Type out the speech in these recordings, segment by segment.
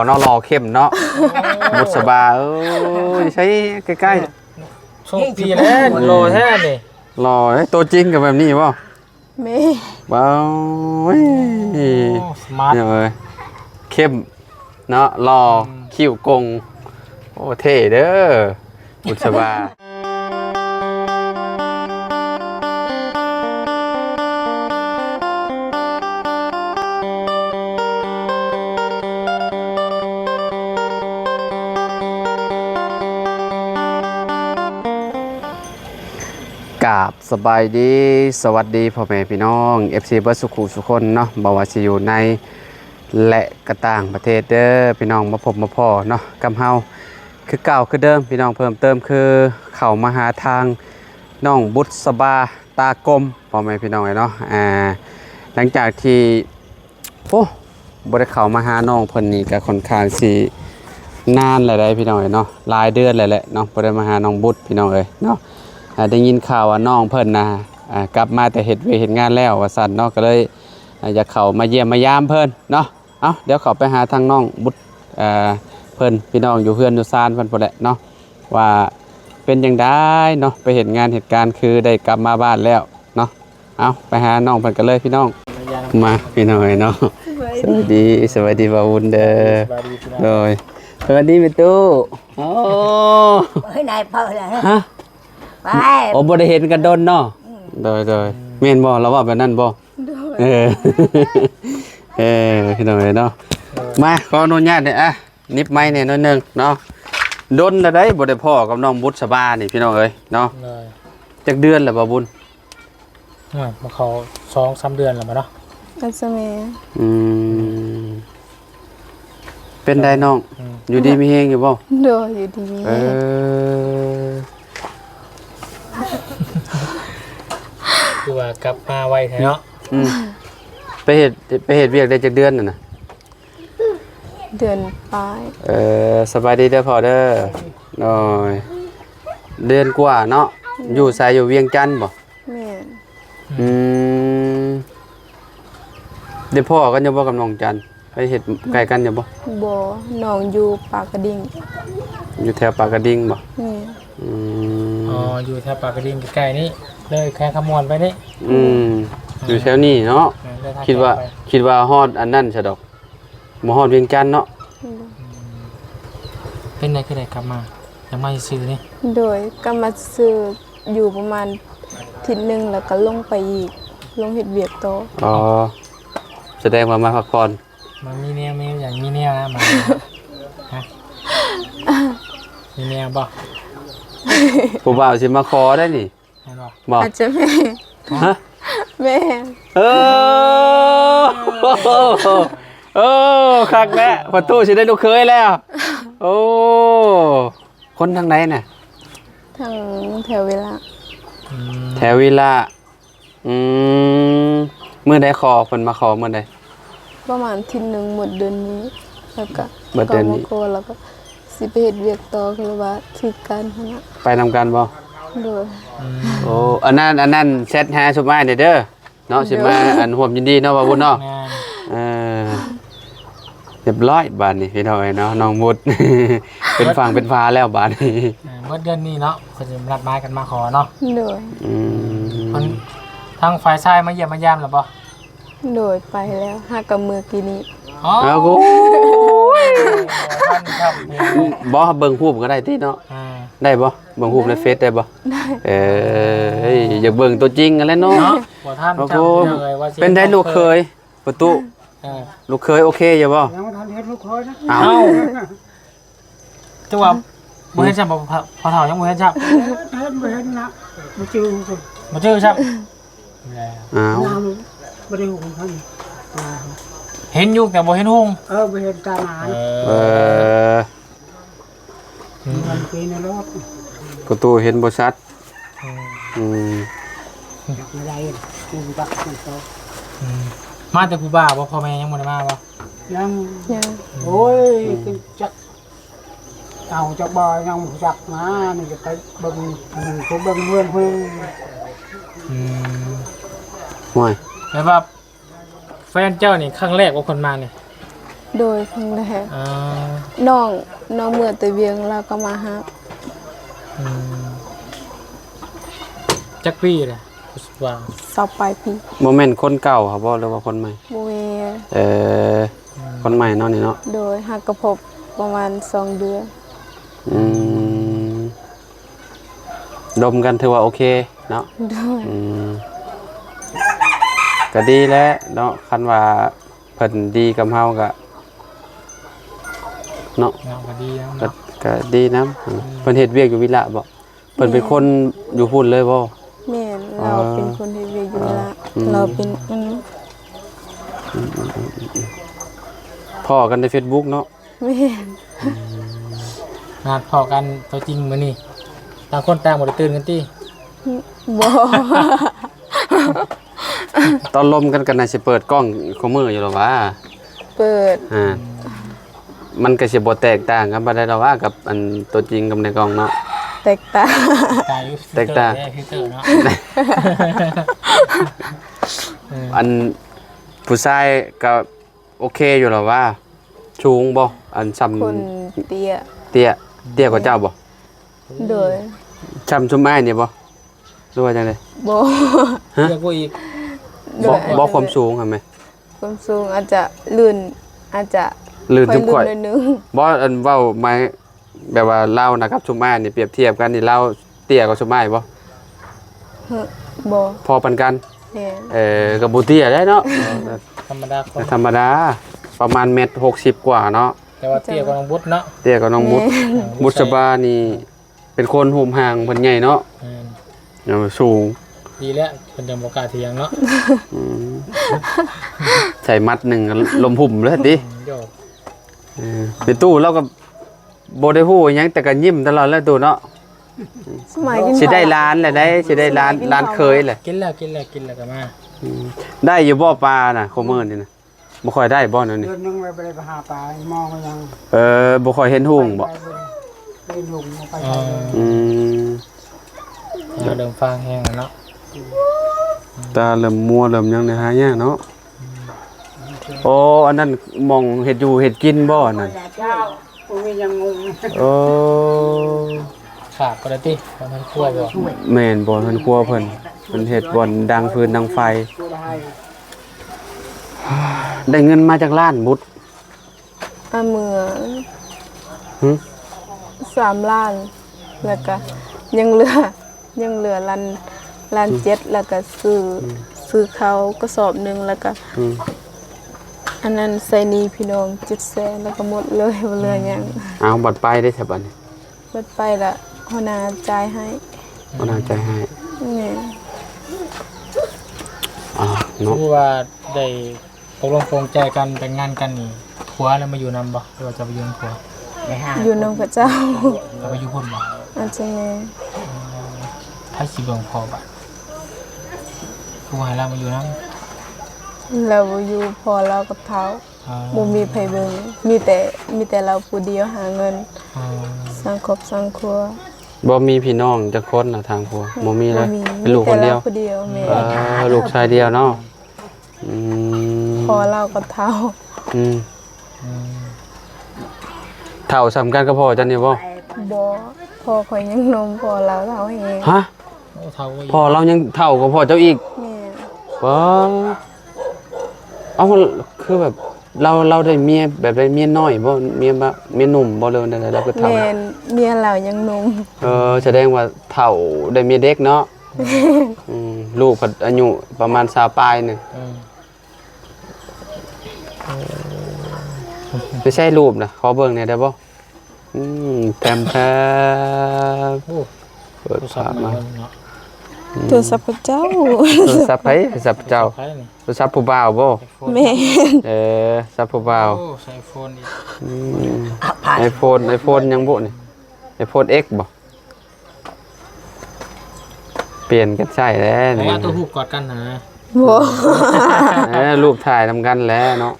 เนาะรอเข้มเนาะบุษบาเอ้ยใช้ใกล้ๆโชคดีแล้วรอแท้นี่รอตัวจริงกับแบบนี้ป่ะไม่บ้าสมาร์ทเลยเข้มเนาะรอคิ้วกงโอ้เท่เด้อบุษบากราบสบายดีสวัสดีพ่อแม่พี่น้อง FC เบิร์ดสุขุสุคนเนาะบอกว่าจะอยู่ในและกระต่างประเทศเด้อพี่น้องมาพบมาพ่อเนาะกำเฮาคือเก่าคือเดิมพี่น้องเพิ่มเติมคือเข้ามาหาทางน้องบุษบาตากลมพ่อแม่พี่น้องเนาะหลังจากที่โอ้บ่ได้เข้ามาหาน้องเพิ่นนี่ก็ค่อนข้างสินานหลายๆพี่น้องเนาะหลายเดือนแล้วแหละเนาะบ่ได้มาหาน้องบุษพี่น้องเอ้ยเนาะได้ยินข่าวว่าน้องเพิ่นนะกลับมาแต่เฮ็ดงานแล้วว่าซั่นเนาะก็เลยอยากเข้ามาเยี่ยมมายามเพิ่นเนาะเอาเดี๋ยวเข้าไปหาทางน้องบุตรเพิ่นพี่น้องอยู่เพื่อนอยู่ซานเพิ่นพุ่นแหละเนาะว่าเป็นจังได๋เนาะไปเฮ็ดงานเหตุการณ์คือได้กลับมาบ้านแล้วเนาะเอาไปหาน้องเพิ่นกันเลยพี่น้องมาพี่น้องเนาะสวัสดีบ่าววุ้นเด้อโดยสวัสดีพี่ตู้โอ้เฮ้ยนายเปิดเลยฮะไปโอ้บ่ได้เห็นกันดนเนาะโดยแม่นบ่เราว่าแบบนั้นบ่เออพี่น้องเนาะมาขออนุญาตเนี่ยนิบไม้เนี่ยน้อยนึงเนาะดนแล้วได้บ่ได้พ่อกับน้องบุษบานี่พี่น้องเอ้ยเนาะจักเดือนแล้วบ่บุญมาเขา2-3 เดือนแล้วมาเนาะอัศเมเป็นได้น้องอยู่ดีมีเฮงอยู่บ่โดยอยู่ดีมีคือว่ากลับมาไวแท้เนาะไปเฮ็ดเวียกได้จักเดือนน่ะนะเดือนปลายสบายดีเด้อพ่อเด้อน้อยเดือนกว่าเนาะอยู่ไสอยู่เวียงจันทน์บ่แม่เดี๋ยวพ่อกันอยู่บ่กับน้องจันทน์ไปเฮ็ดใกล้กันอยู่บ่บ่น้องอยู่ปากกระดิ่งอยู่แถวปากกระดิ่งบ่นี่อ๋ออยู่แถวปากกระดิ่งใกล้ๆนี่เลยแค่ขมวนไปนี่อยู่แถวนี้เนาะคิดว่าฮอดอันนั้นซะดอกบ่ฮอดเวียงจันทน์เนาะเป็นไดคือได้กลับมายังมาซื้อนี่โดยก็มาซื้ออยู่ประมาณอาทิตย์นึงแล้วก็ลงไปอีกลงเฮ็ดเวียกต่ออ๋อแสดงว่ามาพักผ่อนมันมีแนวอย่างมีแนวนะมาฮะมีแนวบ่ผู้บ่าวสิมาขอได้นี่บ่อาจจะแม่ฮะแม่คักแม่ประตูสิได้ลูกเคยแล้วโอ้คนทางไหนน่ะทางแถวเวลามื้อใดขอเพิ่นมาขอมื้อใดประมาณอาทิตย์นึงหมดเดือนนี้แล้วก็หมดเดือนนี้แล้วก็สิไปเฮ็ดเวียกต่อคือว่าคือการหั่นน่ะไปนำกันบ่โดยโอ้อันนั้นเซตหาสุมาเด้อเนาะสิมาอันร่วมยินดีเนาะว่าบุญเนาะเรียบร้อยบาดนี้พี่น้องเนาะน้องมุดเป็นฝั่งเป็นฟ้าแล้วบาดนี้เมื่อเดือนนี้เนาะเพิ่นสินัดหมายกันมาขอเนาะโดยมันทางฝ่ายชายมาเยี่ยมมายามแล้วบ่โดยไปแล้วหากับมือกี้นี้อ๋อกูบ่เบิ่งรูปก็ได้ติเนาะได้บ่เบิ่งรูปในเฟซได้บ่ได้อยากเบิ่งตัวจริงกันแล้วเนาะบ่ทันจำเลยว่าสิเป็นได้ลูกเคยประตูลูกเคยโอเคอยู่บ่ยังบ่ทันเฮ็ดลูกเคยนะเอ้าจังว่าบ่เห็นซ้ํบ่พอเฒ่ายังบ่เห็นซ้ํบ่เห็นนะบ่จื้อบ่จื้อซ้ํอ้าวบ่ได้ฮู้คั่นเห็นอยู่แต่บ่เห็นหุ่งบ่เห็นตาหมายมันปีนรถประตูเห็นบ่ชัดไม่ได้ปักมันโตมาแต่ผู้บ่าวบ่พ่อแม่ยังบ่ได้มาบ่ยังโอ้ยจักเอาจักบ่ยังจักมานี่จะไปเบิ่งผู้เบิ่งเมืองเพิ่นห่วยแล้วว่าแฟนเจ้านี่ครั้งแรกว่าคนมานี่ โดยครั้งแรก อ่า น้องเมื่อแตะเวียงเราก็มาหา อืมจักปีเลยรู้สึกว่า สอบปลายปี โมเมนต์คนเก่าครับบ่หรือว่าคนใหม่ บ่มี เออคนใหม่เนาะนี่เนาะ โดยหักกระพบประมาณ2 เดือน อืมดมกันถือว่าโอเคเนาะ โดย อืมก็ดีแล้วเนาะคันว่าเพิ่นดีกับเฮาก็เนาะ งามก็ดีนะ ก็ เนาะ ก็ดีนํเพิ่นเฮ็ดเวียกอยู่วิละบ่เพิ่นเป็นคนอยู่พุ่นเลยบ่ แม่นเราเป็นคนที่เวียอยู่ละ อืม เราเป็นอัน พ่อกันใน Facebook เนาะ แม่น งานพอกันตัวจริงมื้อนี้ต่างคนต่างบ่ได้ตื่นกันติ บ่ ตอนลมกันน่าสิเปิดกล้องคอมมืออยู่แล้วว่า เปิด มันก็สิบ่แตกต่างกันบ่ได้แล้วว่ากับอันตัวจริงกับในกล้องเนาะ แตกต่าง ตายอยู่ แตกต่าง ฟิลเตอร์เนาะ อันผู้ชายก็โอเคอยู่แล้วว่าชูงบ่อันซ้ำ คนเตี้ย เตี้ยกว่าเจ้าบ่ โดย ซ้ำชุมอ้ายนี่บ่หรือว่าจังได๋ บ่ เรียกว่าอีก โดย บ่ความสูงหั่นแหม ความสูงอาจจะลื่นอาจจะ ลื่นทุกข่อย ลื่นหน่อยนึง บ่อันเว้าหมายแบบว่าเรานะครับชุมอ้ายนี่เปรียบเทียบกันนี่เราเตี้ยกว่าชุมอ้ายบ่ บ่ พอปานกัน แม่น ก็บ่เตี้ยได้เนาะ ธรรมดาคน ธรรมดาประมาณเมตร60กว่าเนาะ แต่ว่าเตี้ยกว่าน้องบุตรเนาะ เตี้ยกว่าน้องมุดบุษบานี่เป็นคนหุ่มห่างเพิ่นใหญ่เนาะ สูง ดีแล้วเพิ่นจะบ่กล้าเถียงเนาะ ใส่มัดหนึ่งลมหุ่มเลยดิ โยก เป็นตู้เราก็บ่ได้ฮู้อิหยังแต่ก็ยิ้มตลอดแล้วตู้เนาะ สมัยกิน สิได้ล้านแหละได้สิได้ล้านเคยแหละ กินแล้วก็มา ได้อยู่บ่ปลาน่ะโคมื้อนี่น่ะบ่ค่อยได้บ่เดี๋ยวนี้ เดือนหนึงไปไปหาปลามองมันยัง บ่ค่อยเห็นหุ่งบ่ ไปลุงเอาไป อ๋อ อืม เราเดิมฟังแห้งแล้วเนาะ ตาเริ่มมัวเริ่มหยังเนี่ยหายากเนาะโอ้อันนั้นมองเฮ็ดอยู่เฮ็ดกินบ่นั่น เจ้าผมมียังงง โอ้ ขาดปกติตอนนั้นคั่วบ่ แม่นบ่เพิ่นครัวเพิ่นเฮ็ดบ่อนดังฟืนดังไฟ ช่วยได้ ได้เงินมาจากล้านบุตร อาเมือ หึ 3 ล้านแล้วก็ยังเหลือล้าน7แล้วก็ซื้อเขากระสอบหนึงแล้วก็ อืม อันนั้นใส่หนี้พี่น้อง700,000แล้วก็หมดเลยบ่เหลือหยัง เอาบัตรไปได้ใช่บัดนี้ เบิดไปละหัวหน้าจ่ายให้ บ่น่าใจให้ แม่น เนาะ รู้ว่าได้ตกลงปรงใจกันแต่งงานกันนี่ผัวแล้วมาอยู่นำบ่หรือว่าจะไปอยู่นำผัว อยู่นำพระเจ้า จะไปอยู่พุ่นบ่ อาจจะแม่ ให้สิเบิ่งพอบ่ผู้ให้เรามาอยู่นำ เราบ่อยู่พอเรากับเขาบ่มีไผเบิ่งมีแต่เราผู้เดียวหาเงินสร้างครอบสร้างครัว บ่มีพี่น้องจักคนน่ะทางผัวบ่มีเลย บ่มี เป็นลูกคนเดียว มีแต่ราผู้เดียวแม่ ลูกชายเดียวเนาะอืม พอเรากับเฒ่า อืมเฒ่าสำคัญกับพ่อจังนี่บ่ บ่พอข่อยยังนมพอเราเฒ่าเอง ฮะ โอ้เท่าก็อีก พ่อเรายังเฒ่ากว่าพ่อเจ้าอีก แม่ ว้าเอาคือแบบเราได้เมียแบบได้เมียน้อยบ่เมียหนุ่มบ่เลยนั่นแหละเราก็เฒ่า แม่นเมียเรายังนม แสดงว่าเฒ่าได้เมียเด็กเนาะลูกก็อายุประมาณ20ปลายนึง อืม ไม่ใช่รูปนะขอเบิ่งหน่อยได้บ่แพม โอ้ เปิด ผู้สา ภาว พ มา มา เนาะ โทรศัพท์พระเจ้า โทรศัพท์ไผโทรศัพท์เจ้า ใครนี่ โทรศัพท์ผู้บ่าวบ่ แม่น โทรศัพท์ผู้บ่าว โอ้ใช้โฟนอีก iPhone ยังบ่นี่ iPhone X บ่เปลี่ยนกันใช้แล้ว เพราะ นี่ ว่าตัวหูกอดกันนะ บ่ รูปถ่ายนำกันแล้วเนาะ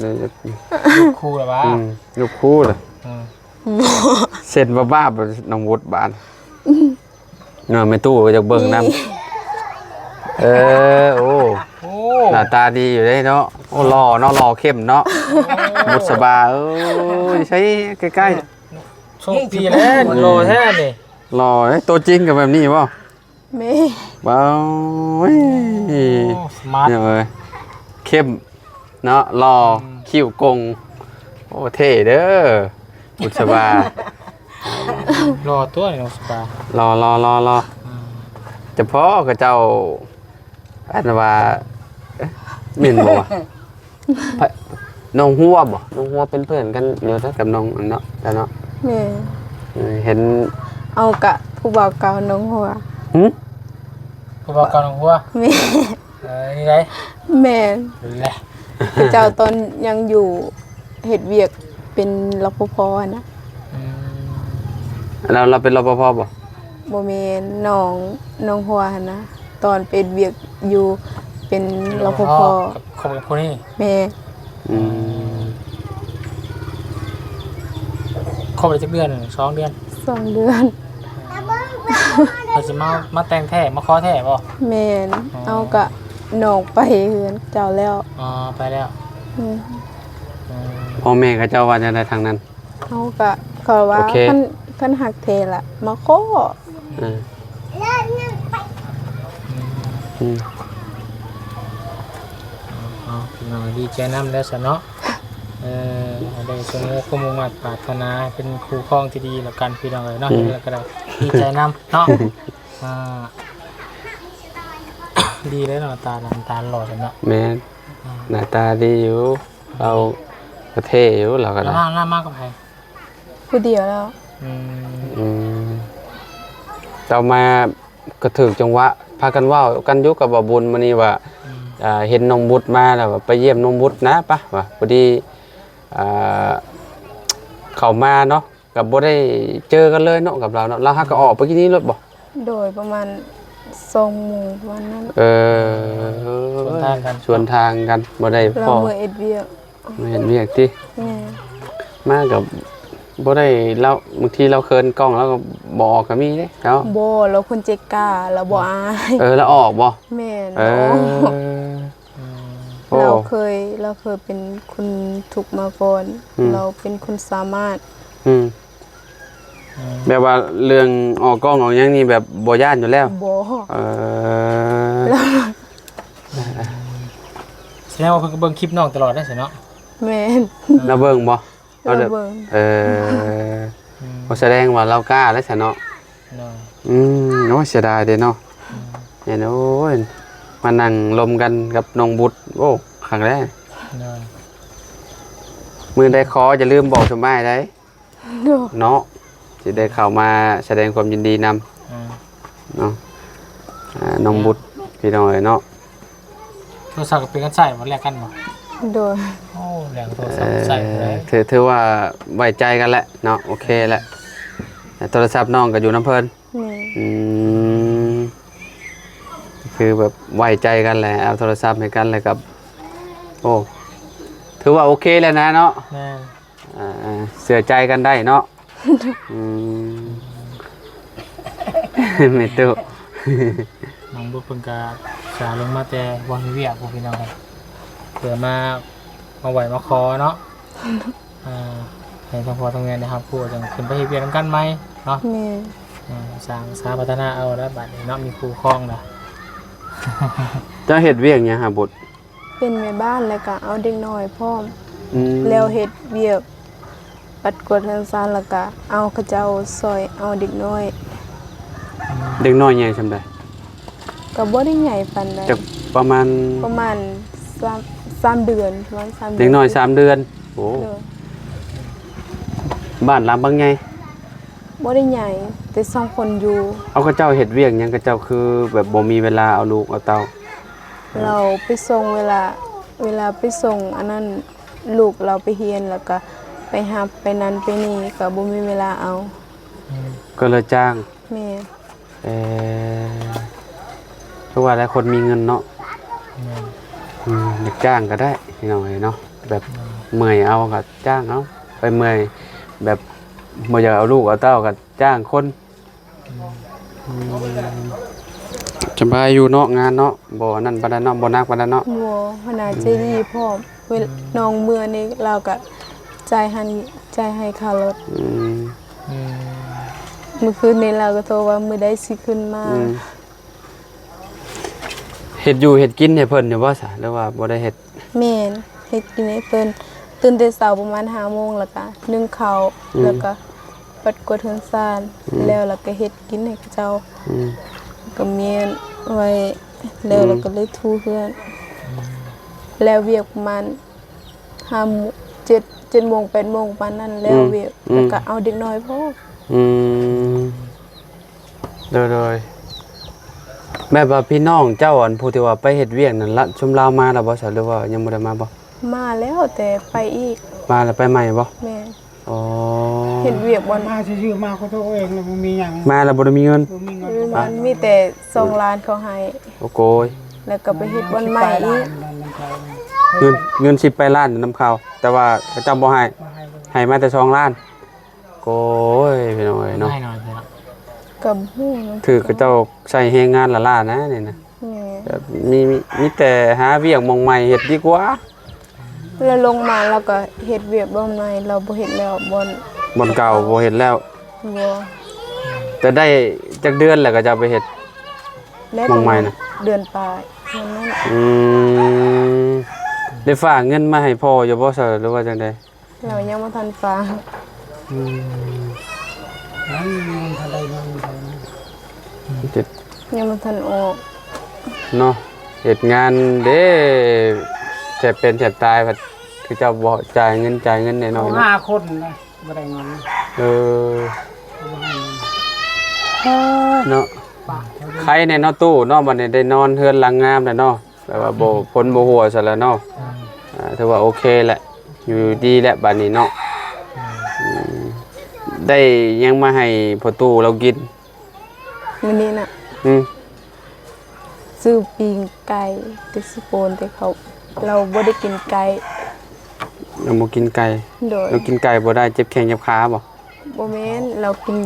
ลูกคู่หรอวะ รูปคู่เลย อืม เซ็นบ้าๆน้องวุฒิบานเนาะไม่ตู้ก็จะเบิ่งนำโอ้ โอ้ หน้าตาดีอยู่เด้เนาะโอ้หล่อเนาะหล่อเข้มเนาะบุษบาเอ้ยใช้ใกล้ โชคดีแล้วโลแท้นี่ ๆหล่อเอ้ยตัวจริงกับแบบนี้ป่ะ แม่ ว้าวเฮ้ย สมาร์ท เนี่ยเอ้ยเข้มเนาะหล่อคิ้วกงโอ้เท่เด้อบุษบาร อตัวนี่น้องสบาย รอเฉพาะกับเจ้าอันว่าเม่นบ่วะน้องหัวบ่น้องหัวเป็นเพื่อนกันอยู่กับน้องอันเนาะแต่เนาะ แม่ เห็น เอากะผู้บ่าวเก่าน้องหัว หึ ผู้บอกกับน้องหัว แม่ นี่ไง แม่ แหละ เจ้าตอนยังอยู่เฮ็ดเวียกเป็นรปภนะ เราเป็นรปภบ่ บ่แม่นน้องหัวหั่นนะตอนเป็นเวียกอยู่เป็นรปภ ขอบคุณคนนี้ แม่ อืม ครบไปจักเดือน2 เดือน 2 เดือน เขาจะมาแต่งแท้มาขอแท้บ่ แม่นเอากะน้องไปเฮือนเจ้าแล้ว อ๋อไปแล้ว อืม พ่อแม่กับเจ้าว่าจะได้ทางนั้น เอากะก็ว่า โอเค คันหักเทละมาขอ อืมอืม อ๋อดีใจนำแล้วซะเนาะได้สมมุติมุ่งมั่นปรารถนาเป็นครูครองที่ดีแล้วกันพี่น้องเอ้ยเนาะแล้วก็ได้ดีใจนำเนาะดีเลยเนาะตาหล่อจังเนาะ แม่หน้าตาดีอยู่เราก็เท่อยู่เราก็ แล้ว ได้ หน้ามากกับใคร ผู้เดียวแล้ว อืมเรามาก็ถึกจังหวะพากันเว้ากันอยู่กับบ่บุญมื้อนี้ว่าเห็นน้องบุตรมาแล้วว่าไปเยี่ยมน้องบุตรนะปะว่าพอดีเข้ามาเนาะกับบ่ได้เจอกันเลยเนาะกับเราเนาะเราฮักก็ออกไปกินนี้รถบ่ โดยประมาณ2หมู่วันนั้น ชวนทางกันบ่ได้ เรา พ่อ เมื่อเอ็ดเวียก เห็นเวียกติ แม่ มากับบ่ได้เราบางทีเราเคินกล้องแล้วก็บ่ออกก็มีเด้เนาะ บ่เราคนเจกล้าเราบ่อาย แล้วออกบ่ แม่น เออโอ้ เราเคยเป็นคนถูกข์มาก่อน เราเป็นคนสามารถ แบบว่าเรื่องออกกล้องออกหยังนี่แบบบ่ย่านอยู่แล้ว บ่ แล้ว แสดงว่าเพิ่นก็เบิ่งคลิปน้องตลอดได้สิเนาะ แม่น เราเบิ่งบ่ เราเบิ่ง บ่แสดงว่าเรากล้าแล้วซะเนาะ เนาะ โอ้ยเสียดายเด้เนาะเนี่ยโอ้ยมานั่งลมกันกับน้องบุตรโอ้ครั้งแรก เนาะ มือได้ขออย่าลืมบอกสมัยได้ เนาะ เนาะสิได้เข้ามาแสดงความยินดีนำเนาะน้องบุตรพี่น้องเอ้ยเนาะ โทรศัพท์ก็เป็นกันใช้บ่แลกกันบ่ โดย โอ้แลกโทรศัพท์ใช้บ่ได้ ถือว่าไว้ใจกันแหละเนาะโอเคแหละโทรศัพท์น้องก็อยู่น้ำเพิ่น แม่ คือแบบไว้ใจกันแหละเอาโทรศัพท์ให้กันเลยกับโอ้ถือว่าโอเคแล้วนะเนาะ แม่ เสือใจกันได้เนาะไม่ตู้ น้องบุญเพิ่นก็สาลงมาแต่วังเวียกพวกพี่น้องครับเพื่อมาไหวมาขอเนาะให้ทั้งพ่อทั้งแม่นะครับพูดจังขึ้นไปเฮ็ดเวียกนำกันไหมเนาะ แม่ สร้างสาพัฒนาเอาแล้วบัดนี้เนาะมีครูครองล่ะ เจ้าเห็ดเวียกเนี่ยฮะบุตร เป็นแม่บ้านแล้วก็เอาเด็กน้อยพร้อมแล้วเฮ็ดเวียกปัดกวาดเรือนซานแล้วก็เอาเขาเจ้าซอยเอาเด็กน้อย เด็กน้อยใหญ่ชำได้ ก็บ่ได้ใหญ่ปานใด จะประมาณ 3เดือนประมาณ3เดือน เด็กน้อย3 เดือนโอ้ เด้อ บ้านหลังบางไง บ่ได้ใหญ่แต่2คนอยู่ เอากระเจ้าเห็ดเวียกหยังกระเจ้าคือแบบบ่มีเวลาเอาลูกเอาเต้า เราไปส่งเวลาไปส่งอันนั้นลูกเราไปเรียนแล้วก็ไปหับไปนั้นไปนี่ก็บ่มีเวลาเอา ก็เลยจ้าง แม่ เพราะว่าหลายคนมีเงินเนาะอยากจ้างก็ได้พี่น้องเนาะแบบเมื่อยเอาก็จ้างเอาไปเมื่อยแบบบ่อยากเอาลูกเอาเต้าก็จ้างคน สบายอยู่เนาะงานเนาะบ่นั่นปานนั้นเนาะบ่นักปานนั้นเนาะ บ่ขนาดใจดีพ่อมเวลาน้องเมื่อนี่เราก็ใจให้ค่ารถ อืม เมื่อคืนนี้เราก็โทรว่ามื้อใดสิขึ้นมา เฮ็ดอยู่เฮ็ดกินให้เพิ่นอยู่บ่ซะหรือว่าบ่ได้เฮ็ด แม่นเฮ็ดกินให้เพิ่นตื่นแต่เช้าประมาณ 5:00 นแล้วก็นึ่งข้าวแล้วก็ปัดกวาดเฮือนซ่านแล้วก็เฮ็ดกินให้เจ้า อืม ก็เมียนไว้แล้วก็เลยทูเพื่อนแล้วเวียกประมาณ7 โมง 8 โมงปานนั้นแล้วเวียกแล้วก็เอาเด็กน้อยพอ อืมโดยแม่ว่าพี่น้องเจ้าอันผู้ที่ว่าไปเฮ็ดเวียกนั่นละชุมลาวมาแล้วบ่ซะหรือว่ายังบ่ได้มาบ่ มาแล้วแต่ไปอีก มาแล้วไปใหม่บ่ แม่ อ๋อ เฮ็ดเวียกบ่ มาชื่อมาเขาตัวเองแล้วมันมีอย่าง มาแล้วบ่ได้มีเงิน บ่มีเงิน มันมีแต่2 ล้านเขาให้ โอ้โกย แล้วก็ไปเฮ็ดบ่อนใหม่อีก เงิน10ไปล้านนำเข้าแต่ว่าเขาเจ้าบ่ให้ให้มาแต่2ล้านโกยพี่น้องเอ้ยเนาะ ให้หน่อยเถอะ กับฮู้มัน คือเขาเจ้าใช้แรงงานละล้านนะนี่นะ แม่ แบบมีแต่หาเวียกหม่องใหม่เฮ็ดดีกว่า แล้วลงมาแล้วก็เฮ็ดเวียกบ่อนใหม่เราบ่เฮ็ดแล้วบ่อน บ่อนเก่าบ่เฮ็ดแล้ว บ่ แต่ได้จักเดือนแล้วก็จะเอาไปเฮ็ด แล้ว มองใหม่น่ะ เดือนปลายนั่น อืมได้ฝากเงินมาให้พ่ออยู่บ่ซะหรือว่าจังได๋ เรายังบ่ทันฟัง นั่นเงินเท่าใดเงินเท่านั้น จิต ยังบ่ทันออก เนาะเฮ็ดงานเด้แทบเป็นแทบตายบัดคือเจ้าบ่จ่ายเงินแน่น เอา อนเนาะ 5 คนนะบ่ได้เงิน เออ บ่ให้เงิน เนาะ ปากเขา ใครในเนาะตู้เนาะบัดนี้ได้นอนเฮือนหลังงามแล้วเนาะแบบว่าบ่พ้นบ่หัวซะแล้วเนาะถือว่าโอเคแหละอยู่ดีแล้วบัดนี้เนาะมได้ยังมาให้พ่อตู้เรากิน มื้อนี้น่ะ อืม ซื้อปิ้งไก่ที่สโปนแต่เราบ่ได้กินไก่ เราบ่กินไก่ โดย เรากินไก่บ่ได้เจ็บแข้งเจ็บขาบ่ บ่แม่นเรากิน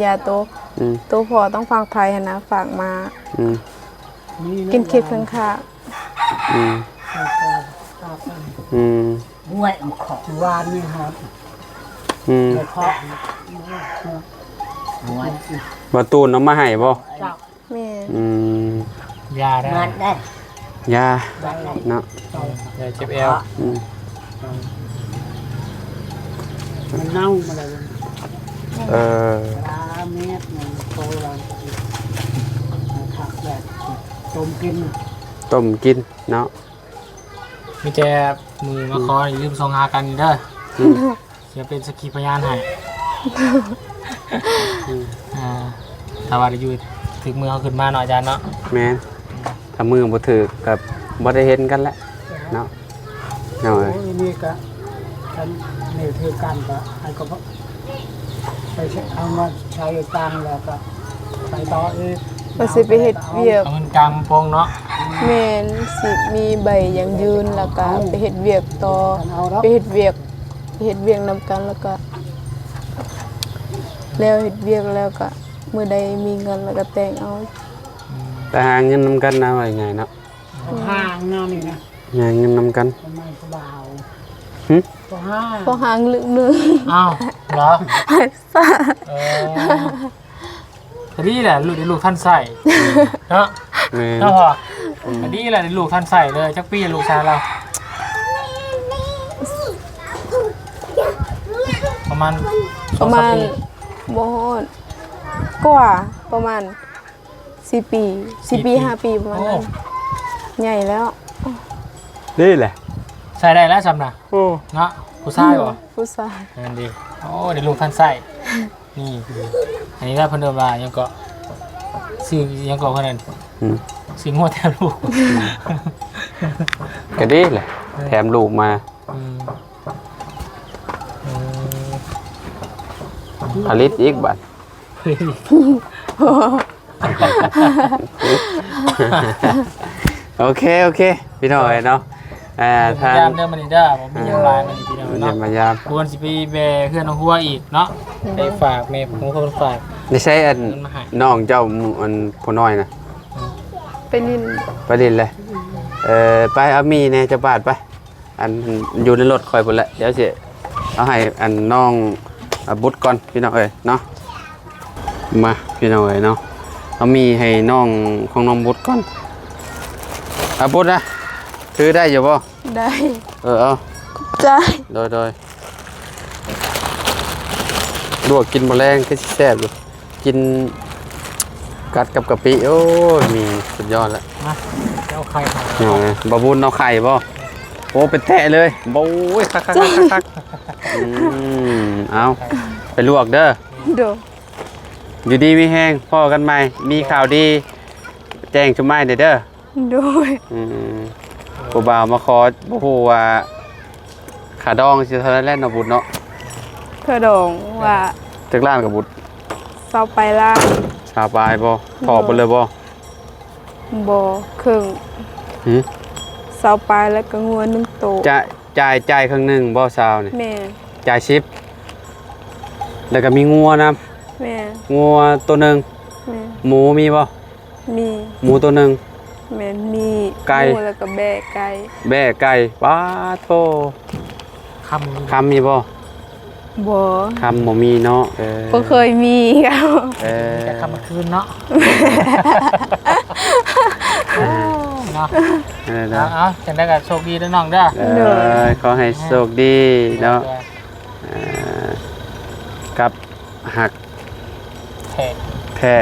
ยาโต อืม โตพอต้องฟังไทยหั้นนะฝากมา อืม กินเค้กข้าง อืมอืม บ้วยขอวานนี่ครับ อืม เพาะ บ่ตูนเอามาให้บ่ เจ้า ๆแม่ อืม ยาได้ ยาเนาะ ยาเจ็บเอว อืม มันเน่ามาเลย เออ ปลาเม็ดมันโตแล้วนะครับแบบต้มกิน ต้มกินเนาะ มีแต่มือมาคอยลืมส่งหากันเด้อ อืม เสียเป็นสกขีพยานให้ถ้าว่าได้อยู่ถึงมือเขาขึ้นมาหน่อยอาจารย์เนาะ แม่นถ้ามือบ่ถือกับบ่ได้เห็นกันแล้วเนาะเนาะ โอ้ยนี่ก็ฉันนี่คือการก็ไอ้ก็ไปเอามาใช้ตังแล้วก็ไปต่ออีก ว่าสิไปเฮ็ดเวียก เอาเงินกลางโปงเนาะ แม่นสิมีใบยังยืนแล้วก็ไปเฮ็ดเวียกต่อ เอาแล้ว ไปเฮ็ดเวียกนำกันแล้วก็ แล้วเฮ็ดเวียกแล้วก็มื้อใดมีเงินแล้วก็แต่งเอา แต่หาเงินนำกันนะว่าไงเนาะ ห้างนั่นนี่นะ หาเงินนำกัน ทำไมก็เบา หึ ก็ห้า พอหางลึกนึง อ้าวเหรอ ซ่า อันนี้แหละลูกท่านใส่เนาะ แม่น เนาะพออันนี้แหละลูกท่านใส่เลยจักปี้ลูกชายเราประมาณ ประมาณบ่ฮอดกว่าประมาณ4 ปี4 ปี 5 ปีประมาณนั้นใหญ่แล้ว นี่แหละ ใส่ได้แล้วจำนะ โอ้ เนาะผู้ชายบ่ ผู้ชาย นั่นดีโอ้เดี๋ยวลูกท่านใส่นี่อันนี้ได้เพิ่นเดิมว่ายังก็ซื้อยังก็เพิ่นนั่น อืม ซื้องวดแทนลูก ก็ดีแหละ แถมลูกมา อืมอืม ผลิตอีกบัด เฮ้ย โอเคพี่น้อยเนาะทาง ยามเดิมมันนี่เด้อผมมียามลายมันนี่พี่น้อง เยี่ย เนาะ มมายาม ควรสิไปแบเพื่อนน้องหัวอีกเนาะไปฝากแม่ผมก็ฝาก ไม่ใช่อัน เงินมาให้ น้องเจ้าอันผู้น้อยนะ อืม ไปลิน ไปดินเลยไปเอามีแน่จะบาดไปอันอยู่ในรถคอยพุ่นแหละเดี๋ยวสิเอาให้อันน้องบุตรก่อนพี่น้องเอ้ยเนาะมาพี่น้องเอ้ยเนาะเอามีให้น้องของน้องบุตรก่อนบุตรนะถือได้อยู่บ่ ได้ เอา ใจ โดยลวกกินแมลงก็สิแซ่บอยู่กินกัดกับกะปิโอ้ยมีสุดยอดแล้ว มาเอาไข่มา บะบุญเอาไข่บ่โอ้เป็นแทะเลยโอ้ยคักเอาไปลวกเด้อ โด อยู่ดีมีแห้งพ่อกันใหม่มีข่าวดีแจ้งชุมไม้เด้อ โดย ผู้บ่าวมาขอบ่ฮู้ว่าขาดองสิเท่านั้นแหละเนาะบุญเนาะ เพื่อดองว่า จักล้านกับบุญ เศร้าไปล่าง ชาปลายบ่พอบ่เลยบ่ บ่ครึ่ง หึ เศร้าไปแล้วก็งัวนึงโต จ่ายครึ่งหนึงบ่ซาวนี่ แม่ จ่าย10แล้วก็มีงัวนํ แม่ งัวตัวหนึง แม่ หมูมีบ่ มี หมูตัวหนึง แม่มี ไก่ หมูแล้วก็แบะไก่ แบ่ไก่ป้าโต คำ คำมีบ่ บ่ คำบ่มีเนาะบ่เคยมีครับ จะคำมาคืนเนาะเนาะ เอาจังได้กับโชคดีด้วยน้องเด้อ ขอให้โชคดีเนาะกับหัก แท้ แท้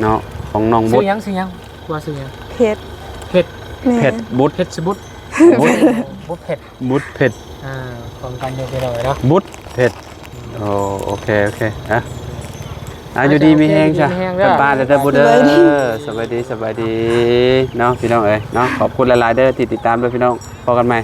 เนาะของน้องบุ ซื้ ต อ ร ยังซื้อยังกลัวซื้อยัง เผ็ด เผ็ด แม่ เผ็ดบุตร เผ็ดสบุต บุตร บุตรเผ็ด บุตรเผ็ด ของกันอยู่ที่ไหนเนาะ บุตรเผ็ดโอเคอ่ะอยู่ดีมีแห้งจ้ะกลับบ้านแล้วเด้อบุตรเด้อสบายดีเนาะพี่น้องเอ้ยเนาะขอบคุณหลายๆเด้อที่ติดตามด้วยพี่น้องพบกันใหม่